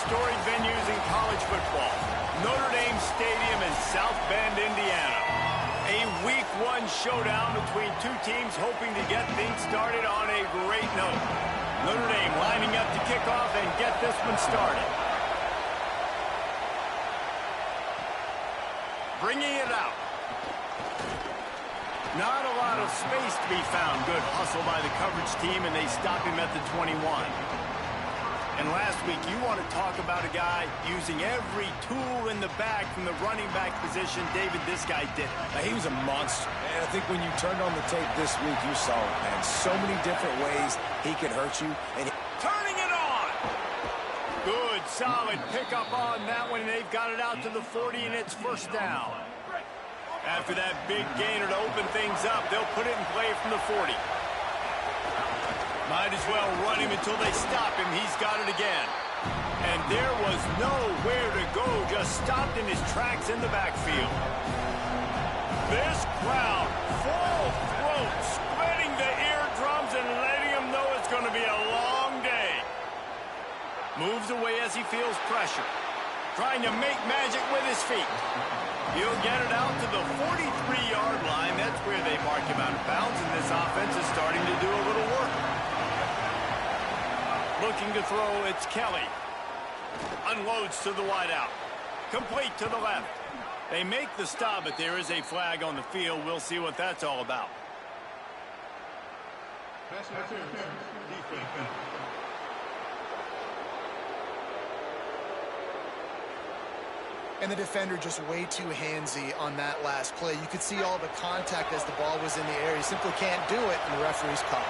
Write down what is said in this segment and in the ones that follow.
storied venues in college football. Notre Dame Stadium in South Bend, Indiana. A Week 1 showdown between two teams hoping to get things started on a great note. Notre Dame lining up to kick off and get this one started. Bringing it out. Not a lot of space to be found. Good hustle by the coverage team, and they stop him at the 21. And last week, you want to talk about a guy using every tool in the bag from the running back position. David, this guy did it. He was a monster. And I think when you turned on the tape this week, you saw it, man. So many different ways he could hurt you. And turning it on. Good, solid pickup on that one, and they've got it out to the 40, and it's first down. After that big gainer to open things up, they'll put it in play from the 40. Might as well run him until they stop him. He's got it again. And there was nowhere to go, just stopped in his tracks in the backfield. This crowd, full throat, splitting the eardrums and letting him know it's going to be a long day. Moves away as he feels pressure. Trying to make magic with his feet. He'll get it out to the 43-yard line. That's where they mark him out of bounds, and this offense is starting to do a little work. Looking to throw, it's Kelly. Unloads to the wideout. Complete to the left. They make the stop, but there is a flag on the field. We'll see what that's all about. And the defender just way too handsy on that last play. You could see all the contact as the ball was in the air. He simply can't do it, and the referee's caught.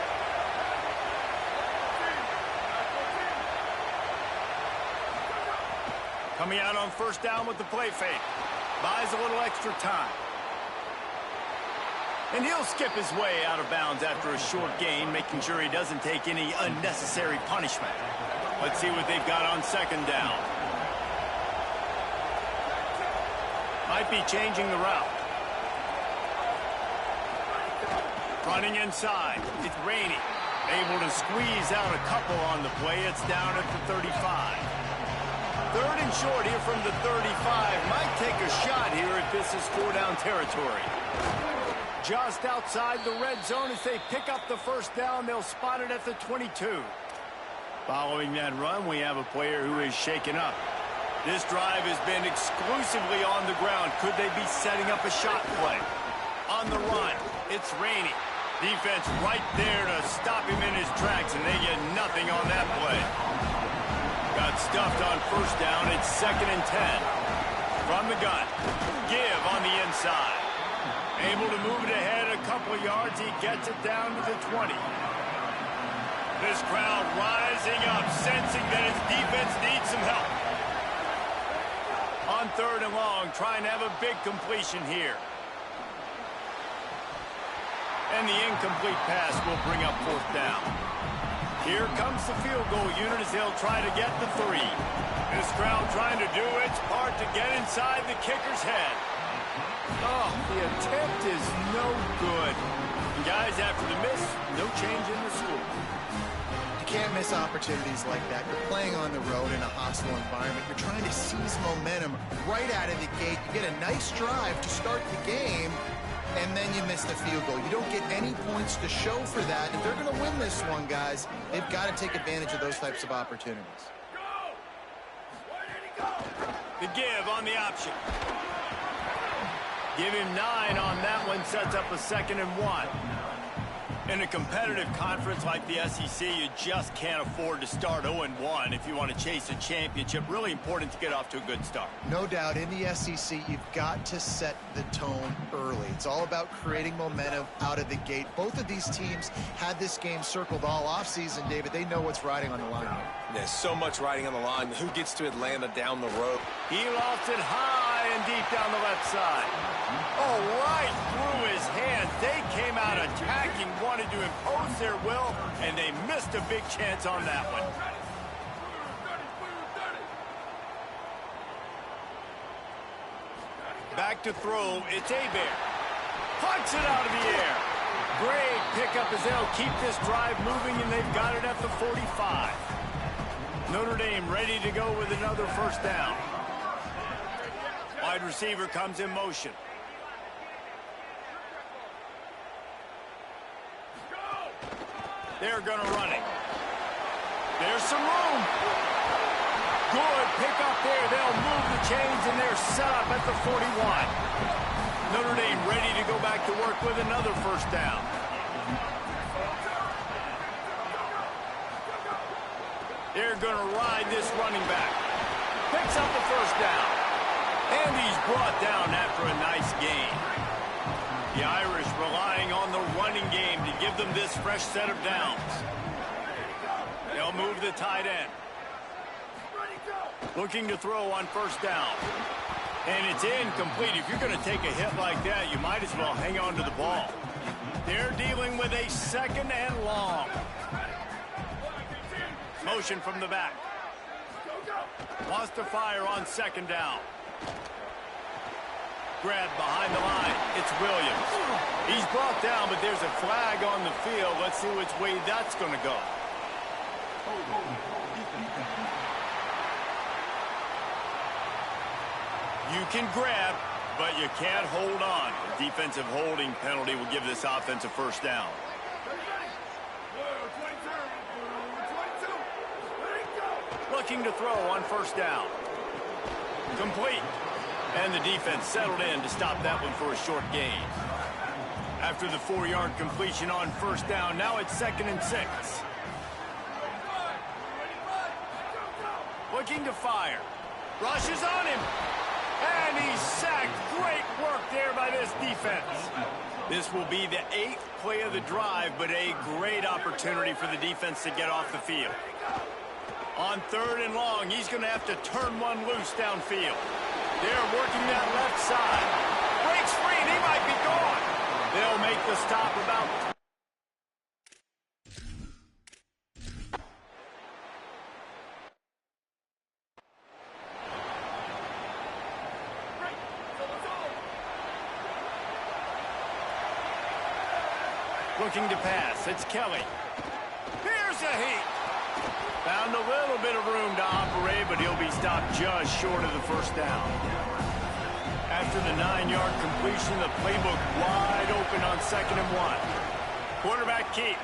Coming out on first down with the play fake. Buys a little extra time. And he'll skip his way out of bounds after a short gain, making sure he doesn't take any unnecessary punishment. Let's see what they've got on second down. Might be changing the route. Running inside. It's Rainey. Able to squeeze out a couple on the play. It's down at the 35. Third and short here from the 35. Might take a shot here if this is four-down territory. Just outside the red zone as they pick up the first down. They'll spot it at the 22. Following that run, we have a player who is shaken up. This drive has been exclusively on the ground. Could they be setting up a shot play? On the run, it's Rainey. Defense right there to stop him in his tracks, and they get nothing on that play. Got stuffed on first down. It's 2nd and 10. From the gun. Give on the inside. Able to move it ahead a couple of yards. He gets it down to the 20. This crowd rising up, sensing that his defense needs some help. On 3rd and long, trying to have a big completion here. And the incomplete pass will bring up 4th down. Here comes the field goal unit as they'll try to get the 3. This crowd trying to do its part to get inside the kicker's head. Oh, the attempt is no good. And guys, after the miss, no change in the score. You can't miss opportunities like that. You're playing on the road in a hostile environment. You're trying to seize momentum right out of the gate. You get a nice drive to start the game, and then you miss the field goal. You don't get any points to show for that. If they're going to win this one, guys, they've got to take advantage of those types of opportunities. The give on the option. Give him 9 on that one, sets up a 2nd and 1. In a competitive conference like the SEC, you just can't afford to start 0-1 if you want to chase a championship. Really important to get off to a good start. No doubt, in the SEC, you've got to set the tone early. It's all about creating momentum out of the gate. Both of these teams had this game circled all offseason, David. They know what's riding on the line here. there's so much riding on the line. Who gets to Atlanta down the road? He lost it high and deep down the left side. Oh, right through his hands. They came out attacking, wanted to impose their will, and they missed a big chance on that one. Back to throw, it's Hebert. Punts it out of the air. Great pickup as they'll keep this drive moving, and they've got it at the 45. Notre Dame ready to go with another first down. Wide receiver comes in motion. They're going to run it. There's some room. Good pick up there. They'll move the chains, and they're set up at the 41. Notre Dame ready to go back to work with another first down. They're going to ride this running back. Picks up the first down. And he's brought down after a nice gain. The Irish relying on the running game to give them this fresh set of downs. They'll move the tight end. Looking to throw on first down. And it's incomplete. If you're going to take a hit like that, you might as well hang on to the ball. They're dealing with a second and long. Motion from the back. Wants to fire on second down. Grab behind the line. It's Williams. He's brought down, but there's a flag on the field. Let's see which way that's going to go. You can grab, but you can't hold on. A defensive holding penalty will give this offense a first down. Looking to throw on first down. Complete. And the defense settled in to stop that one for a short gain. After the 4-yard completion on first down, now it's 2nd and 6. Looking to fire. Rushes on him. And he's sacked. Great work there by this defense. This will be the 8th play of the drive, but a great opportunity for the defense to get off the field. On 3rd and long, he's going to have to turn one loose downfield. They're working that left side. Breaks free, and he might be gone. They'll make the stop about... Looking to pass. It's Kelly. Here's a heat. Found a little bit of room to operate, but he'll be stopped just short of the first down. After the 9-yard completion, the playbook wide open on 2nd and 1. Quarterback keep.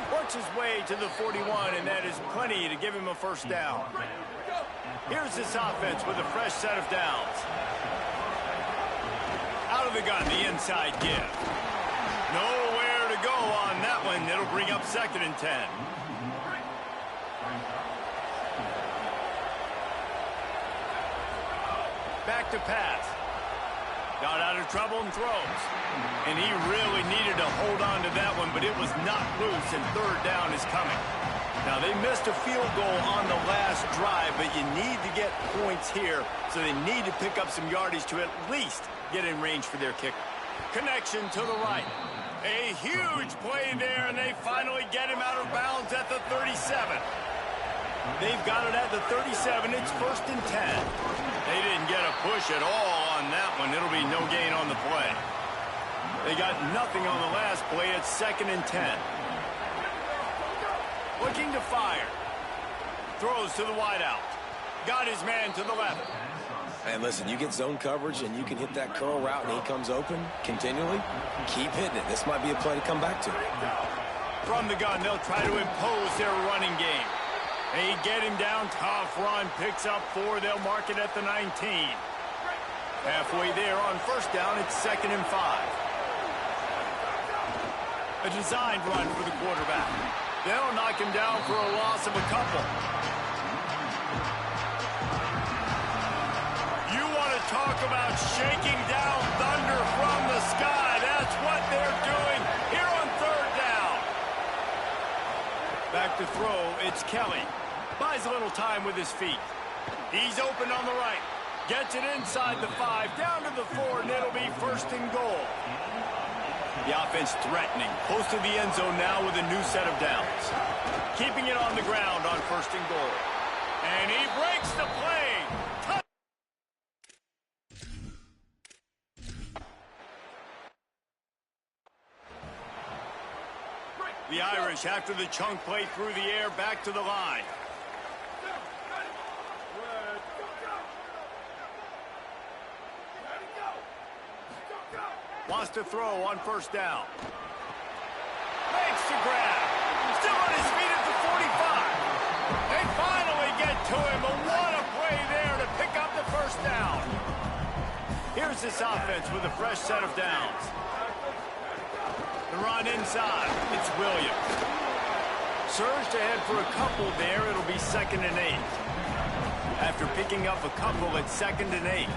Works his way to the 41, and that is plenty to give him a first down. Here's this offense with a fresh set of downs. Out of the gun, the inside give. Nowhere to go on that one. It'll bring up 2nd and 10. Back to pass. Got out of trouble and throws. And he really needed to hold on to that one, but it was not loose, and 3rd down is coming. Now, they missed a field goal on the last drive, but you need to get points here, so they need to pick up some yardage to at least get in range for their kicker. Connection to the right. A huge play there, and they finally get him out of bounds at the 37. They've got it at the 37. It's 1st and 10. They didn't get a push at all on that one. It'll be no gain on the play. They got nothing on the last play. It's 2nd and 10. Looking to fire. Throws to the wideout. Got his man to the left. And listen, you get zone coverage and you can hit that curl route and he comes open continually. Keep hitting it. This might be a play to come back to. From the gun, they'll try to impose their running game. They get him down, tough run, picks up 4, they'll mark it at the 19. Halfway there on first down, it's 2nd and 5. A designed run for the quarterback. They'll knock him down for a loss of a couple. You want to talk about shaking down thunder from the sky. That's what they're doing here on 3rd down. Back to throw, it's Kelly. Buys a little time with his feet. He's open on the right. Gets it inside the 5, down to the 4, and it'll be 1st and goal. The offense threatening, close to the end zone now with a new set of downs. Keeping it on the ground on 1st and goal. And he breaks the play. The Irish, after the chunk play through the air, back to the line. Wants to throw on first down. Makes the grab. Still on his feet at the 45. They finally get to him, but what a play there to pick up the first down. Here's this offense with a fresh set of downs. The run inside. It's Williams. Surged ahead for a couple there. It'll be 2nd and 8. After picking up a couple at 2nd and 8.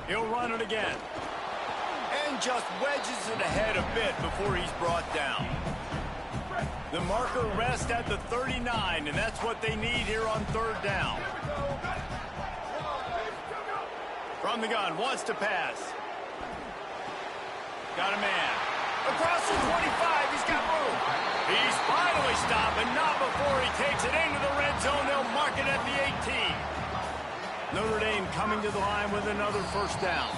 He'll run it again. And just wedges it ahead a bit before he's brought down. The marker rests at the 39, and that's what they need here on 3rd down. From the gun, wants to pass. Got a man. Across the 25, he's got room. He's finally stopped, but not before he takes it into the red zone. They'll mark it at the 18. Notre Dame coming to the line with another first down.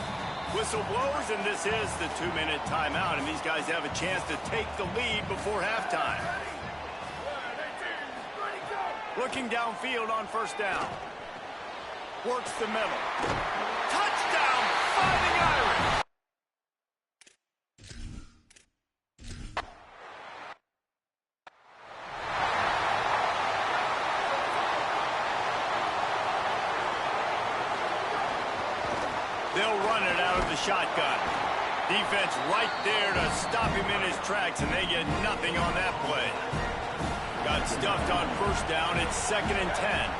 Whistle blows, and this is the 2-minute timeout, and these guys have a chance to take the lead before halftime. Looking downfield on first down. Works the middle. Touchdown, Fighting Irish! They'll run it out of the shotgun. Defense right there to stop him in his tracks, and they get nothing on that play. Got stuffed on first down. It's 2nd and 10.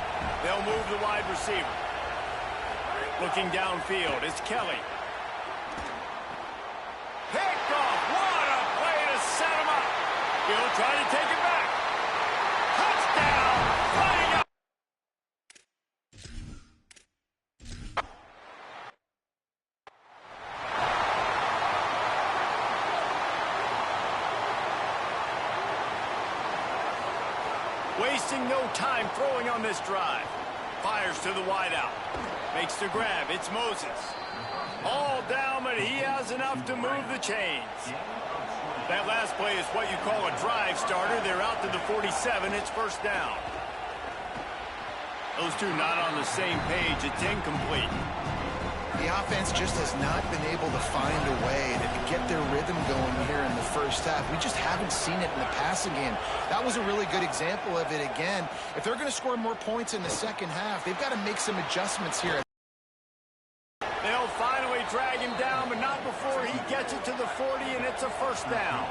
They'll move the wide receiver. Looking downfield, it's Kelly. Picked off. What a play to set him up. He'll try to take it back. Touchdown! Fighting out. Wasting no time throwing on this drive. Fires to the wideout. Makes the grab. It's Moses. All down, but he has enough to move the chains. That last play is what you call a drive starter. They're out to the 47. It's first down. Those two not on the same page. It's incomplete. The offense just has not been able to find a way to get their rhythm going here in the first half. We just haven't seen it in the passing game. That was a really good example of it again. If they're going to score more points in the second half, they've got to make some adjustments here. They'll finally drag him down, but not before he gets it to the 40, and it's a first down.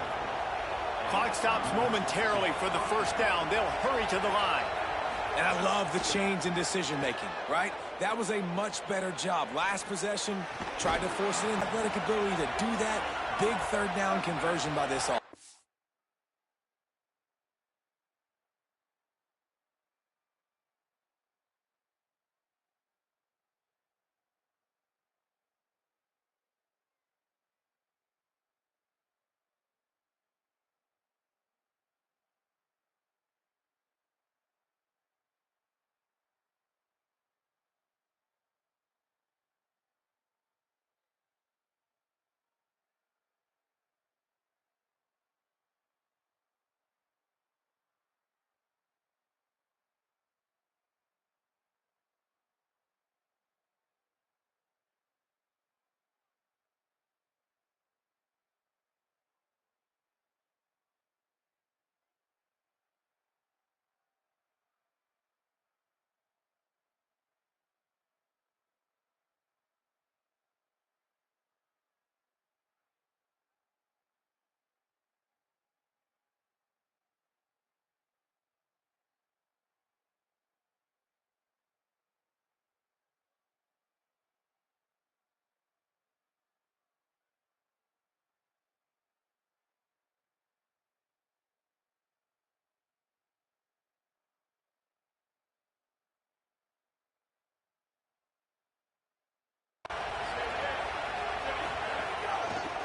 Clock stops momentarily for the first down. They'll hurry to the line. And I love the change in decision-making, right? That was a much better job. Last possession, tried to force it in. Athletic ability to do that. Big 3rd down conversion by this offense.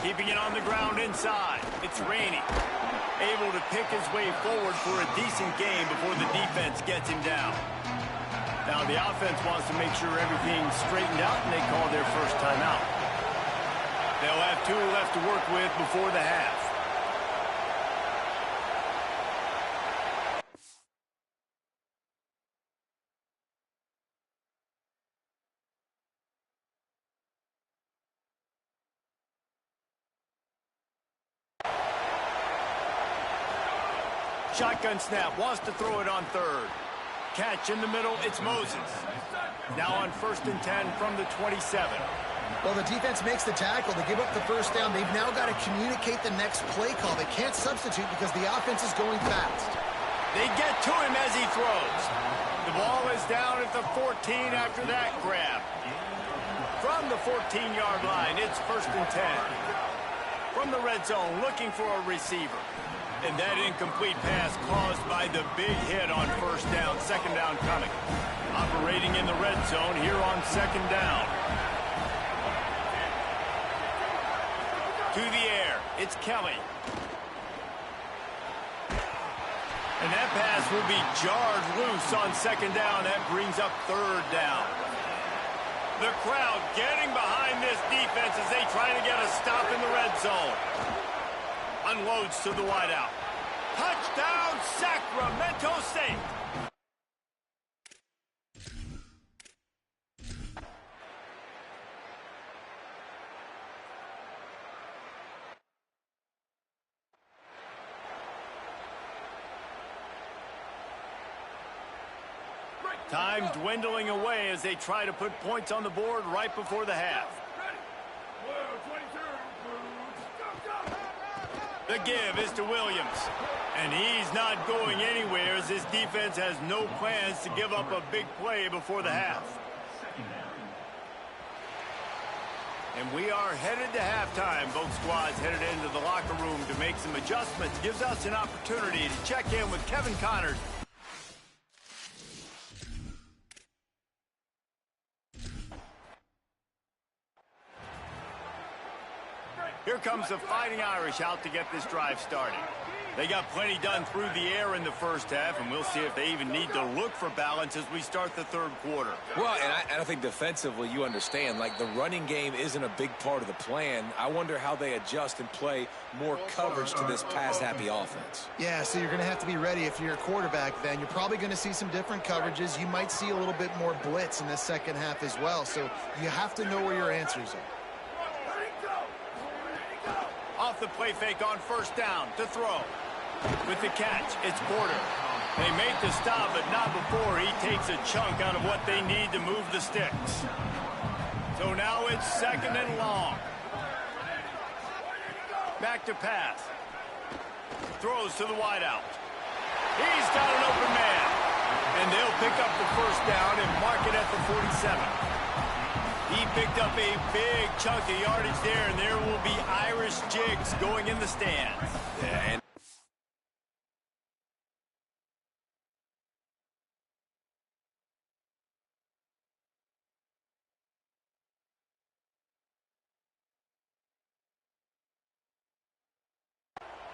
Keeping it on the ground inside. It's Rainey. Able to pick his way forward for a decent game before the defense gets him down. Now the offense wants to make sure everything's straightened out, and they call their first timeout. They'll have 2 left to work with before the half. Shotgun snap, wants to throw it on third. Catch in the middle, it's Moses. Now on 1st and 10 from the 27. Well, the defense makes the tackle. They give up the first down. They've now got to communicate the next play call. They can't substitute because the offense is going fast. They get to him as he throws. The ball is down at the 14 after that grab. From the 14-yard line, it's 1st and 10. From the red zone, looking for a receiver. And that incomplete pass caused by the big hit on 1st down, 2nd down coming. Operating in the red zone here on 2nd down. To the air, it's Kelly. And that pass will be jarred loose on 2nd down. That brings up 3rd down. The crowd getting behind this defense as they try to get a stop in the red zone. Unloads to the wideout. Touchdown, Sacramento State. Time dwindling away as they try to put points on the board right before the half. The give is to Williams. And he's not going anywhere as this defense has no plans to give up a big play before the half. And we are headed to halftime. Both squads headed into the locker room to make some adjustments. Gives us an opportunity to check in with Kevin Connors. Here comes the Fighting Irish out to get this drive started. They got plenty done through the air in the first half, and we'll see if they even need to look for balance as we start the 3rd quarter. Well, and I think defensively, you understand, like the running game isn't a big part of the plan. I wonder how they adjust and play more coverage to this pass-happy offense. Yeah, so you're going to have to be ready if you're a quarterback then. You're probably going to see some different coverages. You might see a little bit more blitz in the second half as well, so you have to know where your answers are. Off the play fake on 1st down to throw. With the catch, it's Porter. They make the stop, but not before he takes a chunk out of what they need to move the sticks. So now it's 2nd and long. Back to pass. Throws to the wideout. He's got an open man. And they'll pick up the 1st down and mark it at the 47. He picked up a big chunk of yardage there, and there will be Irish jigs going in the stands. Yeah, and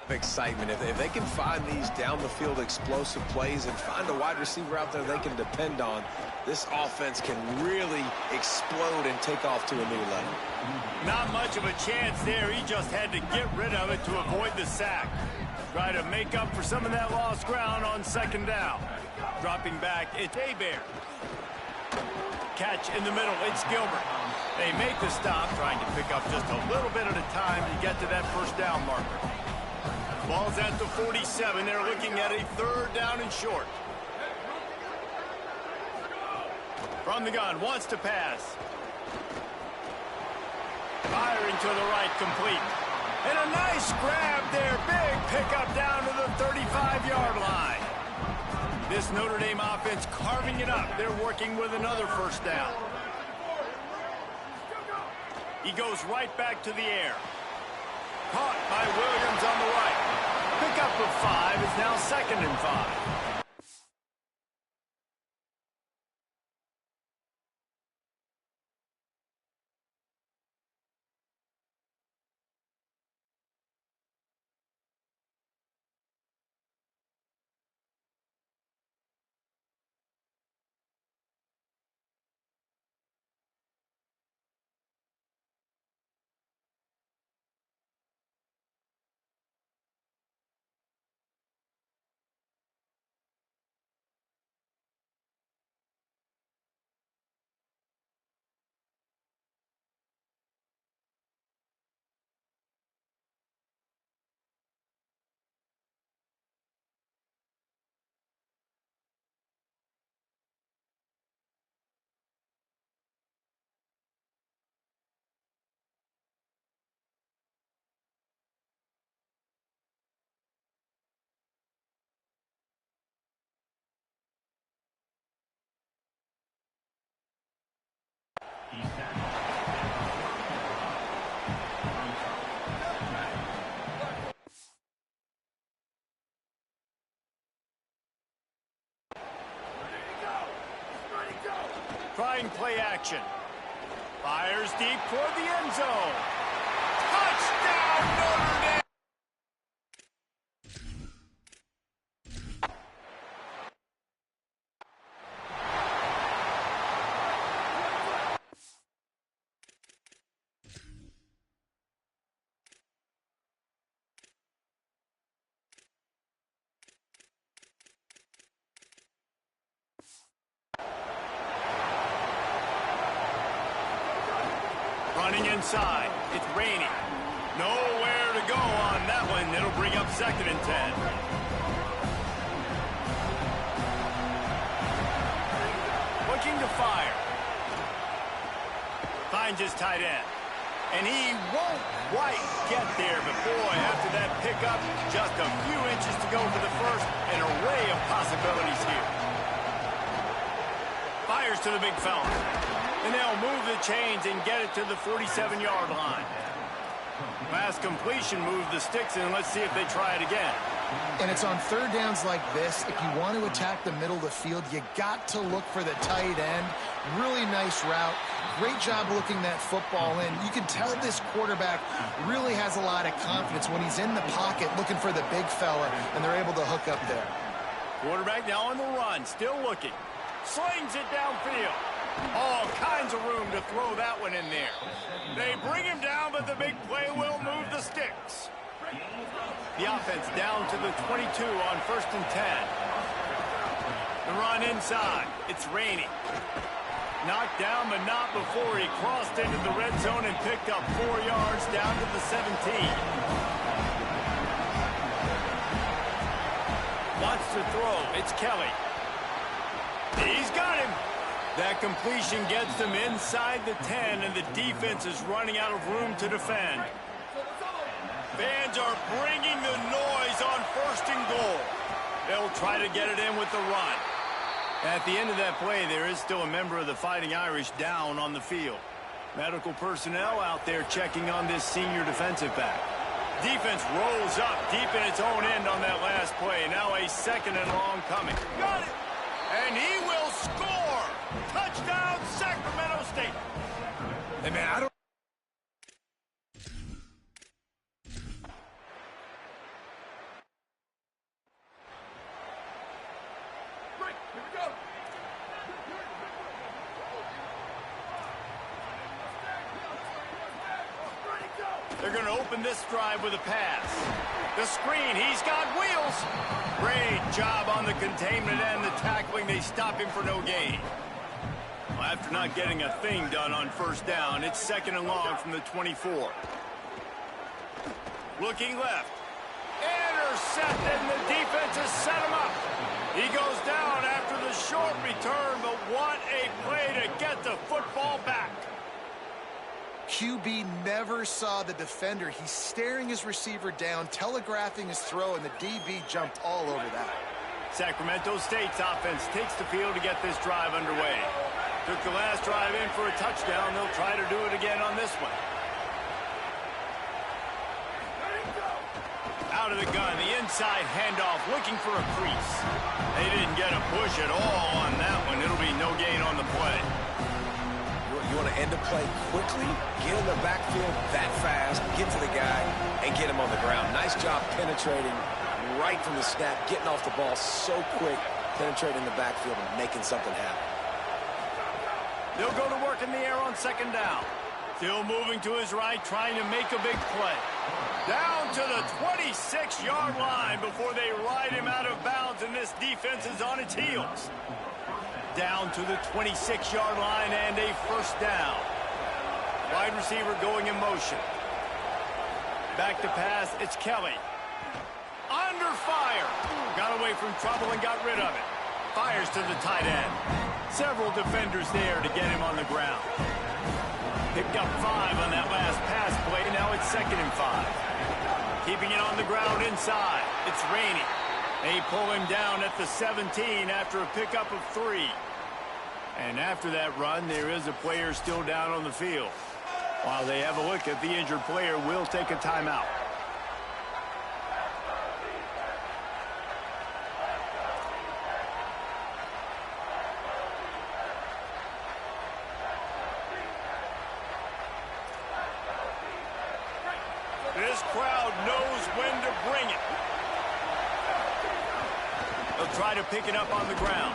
excitement. If they can find these down-the-field explosive plays and find a wide receiver out there they can depend on, this offense can really explode and take off to a new level. Not much of a chance there. He just had to get rid of it to avoid the sack. Try to make up for some of that lost ground on 2nd down. Dropping back, it's Hebert. Catch in the middle, it's Gilbert. They make the stop, trying to pick up just a little bit at a time to get to that 1st down marker. Ball's at the 47. They're looking at a 3rd down and short. From the gun, wants to pass. Firing to the right, complete. And a nice grab there. Big pickup down to the 35-yard line. This Notre Dame offense carving it up. They're working with another 1st down. He goes right back to the air. Caught by Williams on the right. Pickup of 5 is now 2nd and 5. trying play action. Fires deep toward the end zone. Touchdown, Notre Dame! Running inside. It's Rainey. Nowhere to go on that one. It'll bring up 2nd and 10. Looking to fire. Finds his tight end. And he won't quite get there. But boy, after that pickup, just a few inches to go for the first. An array of possibilities here. Fires to the big fella. And they'll move the chains and get it to the 47-yard line. Pass completion, move the sticks in. Let's see if they try it again. And it's on 3rd downs like this. If you want to attack the middle of the field, you got to look for the tight end. Really nice route. Great job looking that football in. You can tell this quarterback really has a lot of confidence when he's in the pocket looking for the big fella, and they're able to hook up there. Quarterback now on the run, still looking. Slings it downfield. All kinds of room to throw that one in there. They bring him down, but the big play will move the sticks. The offense down to the 22 on 1st and 10. The run inside. It's Rainey. Knocked down, but not before he crossed into the red zone and picked up 4 yards down to the 17. Wants to throw. It's Kelly. He's got him. That completion gets them inside the 10, and the defense is running out of room to defend. Fans are bringing the noise on 1st and goal. They'll try to get it in with the run. At the end of that play, there is still a member of the Fighting Irish down on the field. Medical personnel out there checking on this senior defensive back. Defense rolls up deep in its own end on that last play. Now a 2nd and long coming. Got it! And he will score! Touchdown, Sacramento State! Hey, man, I don't... Right, here we go! They're going to open this drive with a pass. The screen, he's got wheels! Great job on the containment and the tackling. They stop him for no gain. Well, after not getting a thing done on 1st down, it's 2nd and long from the 24. Looking left. Intercepted, and the defense has set him up. He goes down after the short return, but what a play to get the football back. QB never saw the defender. He's staring his receiver down, telegraphing his throw, and the DB jumped all over that. Sacramento State's offense takes the field to get this drive underway. Took the last drive in for a touchdown. They'll try to do it again on this one. Out of the gun, the inside handoff, looking for a crease. They didn't get a push at all on that one. It'll be no gain on the play. You want to end the play quickly, get in the backfield that fast, get to the guy, and get him on the ground. Nice job penetrating right from the snap, getting off the ball so quick, penetrating the backfield and making something happen. They'll go to work in the air on 2nd down. Still moving to his right, trying to make a big play. Down to the 26-yard line before they ride him out of bounds, and this defense is on its heels. Down to the 26-yard line and a 1st down. Wide receiver going in motion. Back to pass, it's Kelly. Under fire. Got away from trouble and got rid of it. Fires to the tight end. Several defenders there to get him on the ground. Picked up 5 on that last pass play. Now it's 2nd and 5. Keeping it on the ground inside. It's Rainey. They pull him down at the 17 after a pickup of 3. And after that run, there is a player still down on the field. While they have a look at the injured player, we'll take a timeout. This crowd knows when to bring it. They'll try to pick it up on the ground.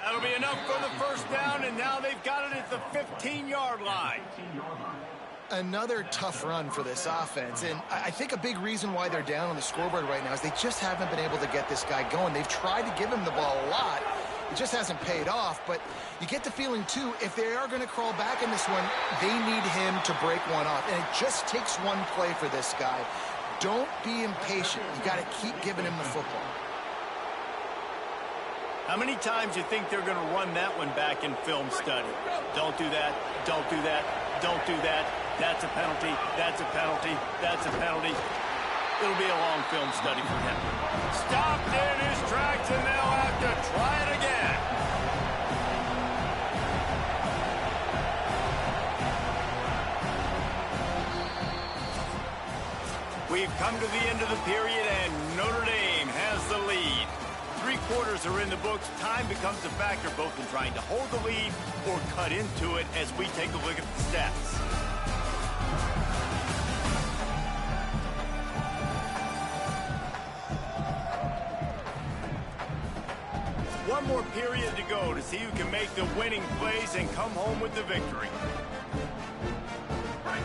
That'll be enough for the first down, and now they've got it at the 15-yard line. Another tough run for this offense, and I think a big reason why they're down on the scoreboard right now is they just haven't been able to get this guy going. They've tried to give him the ball a lot. It just hasn't paid off, but you get the feeling, too, if they are going to crawl back in this one, they need him to break one off, and it just takes one play for this guy. Don't be impatient. You got to keep giving him the football. How many times do you think they're going to run that one back in film study? Don't do that. Don't do that. Don't do that. That's a penalty. That's a penalty. That's a penalty. It'll be a long film study for him. Stopped in his tracks, and they'll have to try it again. We've come to the end of the period, and Notre Dame has the lead. 3 quarters are in the books. Time becomes a factor both in trying to hold the lead or cut into it as we take a look at the stats. One more period to go to see who can make the winning plays and come home with the victory.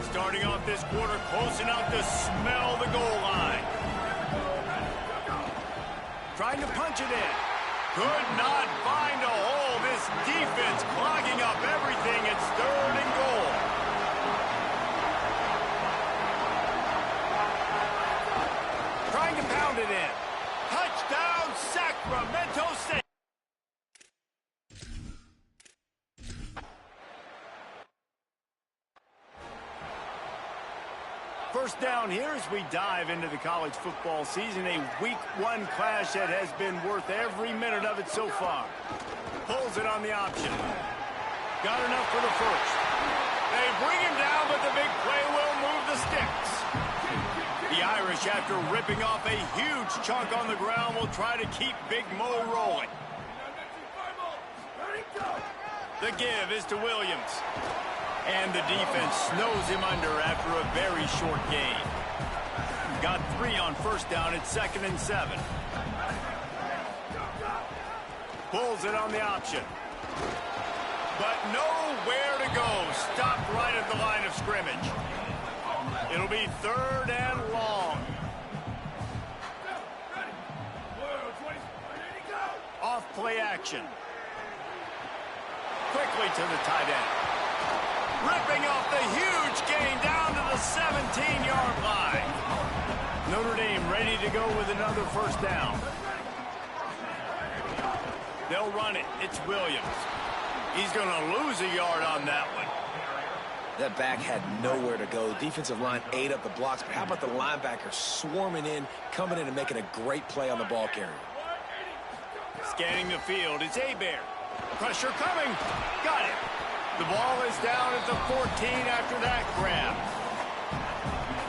Starting off this quarter close enough to smell the goal line. Trying to punch it in. Could not find a hole. This defense clogging up everything. It's 3rd and goal. Trying to pound it in. Touchdown, Sacramento State. First down here as we dive into the college football season, a week 1 clash that has been worth every minute of it so far. Pulls it on the option. Got enough for the first. They bring him down, but the big play will move the sticks. The Irish, after ripping off a huge chunk on the ground, will try to keep Big Mo rolling. The give is to Williams. And the defense snows him under after a very short gain. Got 3 on first down at 2nd and 7. Pulls it on the option. But nowhere to go. Stopped right at the line of scrimmage. It'll be 3rd and long. Off play action. Quickly to the tight end. Ripping off the huge gain down to the 17-yard line. Notre Dame ready to go with another first down. They'll run it. It's Williams. He's going to lose a yard on that one. That back had nowhere to go. The defensive line ate up the blocks, but how about the linebacker swarming in, coming in and making a great play on the ball carrier? Scanning the field. It's Hebert. Pressure coming. Got it. The ball is down at the 14 after that grab.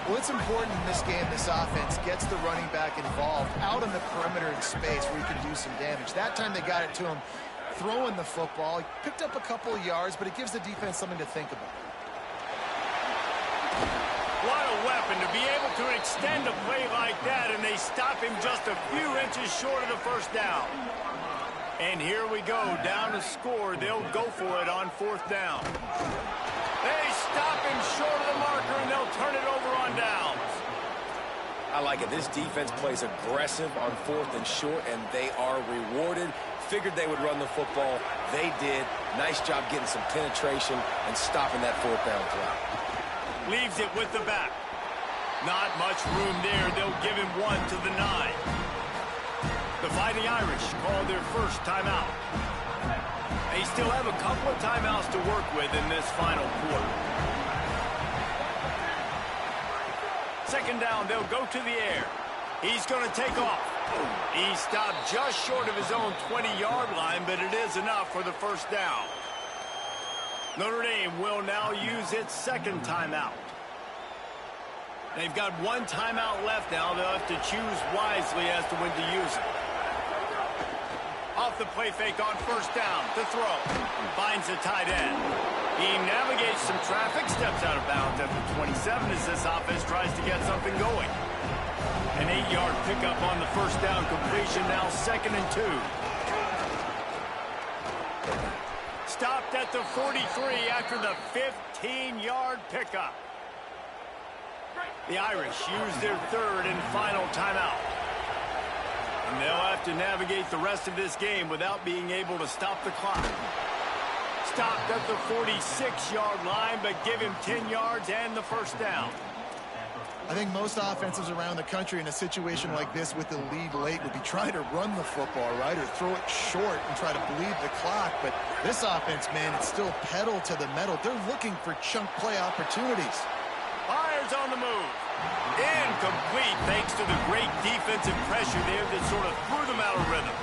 Well, it's important in this game this offense gets the running back involved out on the perimeter in space where he can do some damage. That time they got it to him throwing the football. He picked up a couple of yards, but it gives the defense something to think about. What a weapon to be able to extend a play like that, and they stop him just a few inches short of the first down. And here we go, down to score. They'll go for it on 4th down. They stop him short of the marker, and they'll turn it over on downs. I like it. This defense plays aggressive on 4th and short, and they are rewarded. Figured they would run the football. They did. Nice job getting some penetration and stopping that 4th down play. Leaves it with the back. Not much room there. They'll give him 1 to the 9. The Fighting Irish called their first timeout. They still have a couple of timeouts to work with in this final quarter. 2nd down, they'll go to the air. He's going to take off. He stopped just short of his own 20-yard line, but it is enough for the 1st down. Notre Dame will now use its 2nd timeout. They've got 1 timeout left now. They'll have to choose wisely as to when to use it. Off the play fake on 1st down to throw. Finds the tight end. He navigates some traffic, steps out of bounds at the 27 as this offense tries to get something going. An 8-yard pickup on the 1st down completion, now 2nd and 2. Stopped at the 43 after the 15-yard pickup. The Irish use their 3rd and final timeout. And they'll have to navigate the rest of this game without being able to stop the clock. Stopped at the 46-yard line, but give him 10 yards and the 1st down. I think most offenses around the country in a situation like this with the lead late would be trying to run the football, right, or throw it short and try to bleed the clock. But this offense, man, it's still pedal to the metal. They're looking for chunk play opportunities. Fires on the move. Incomplete thanks to the great defensive pressure there that sort of threw them out of rhythm.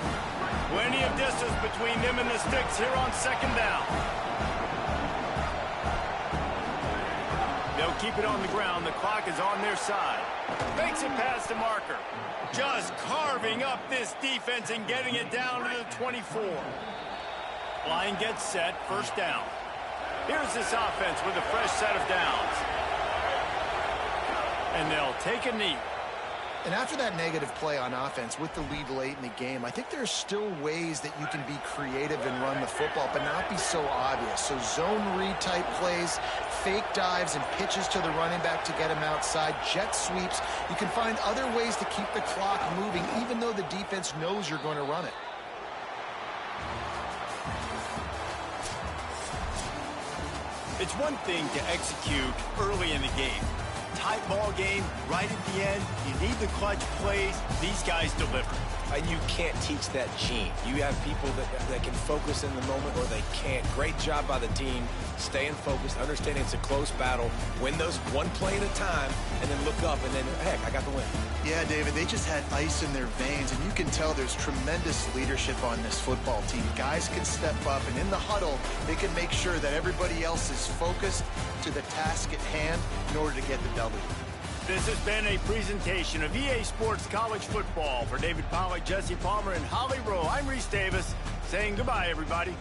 Plenty of distance between them and the sticks here on 2nd down. They'll keep it on the ground. The clock is on their side. Makes it past the marker. Just carving up this defense and getting it down to the 24. Line gets set. 1st down. Here's this offense with a fresh set of downs. And they'll take a knee. And after that negative play on offense with the lead late in the game, I think there's still ways that you can be creative and run the football, but not be so obvious. So zone read type plays, fake dives and pitches to the running back to get him outside, jet sweeps. You can find other ways to keep the clock moving, even though the defense knows you're going to run it. It's one thing to execute early in the game. Tight ball game, right at the end. You need the clutch plays. These guys deliver. And you can't teach that gene. You have people that can focus in the moment or they can't. Great job by the team, staying focused, understanding it's a close battle, win those 1 play at a time, and then look up and then, heck, I got the win. Yeah, David, they just had ice in their veins, and you can tell there's tremendous leadership on this football team. Guys can step up, and in the huddle, they can make sure that everybody else is focused to the task at hand in order to get the W. This has been a presentation of EA Sports College Football. For David Pollack, Jesse Palmer, and Holly Rowe, I'm Reese Davis saying goodbye, everybody.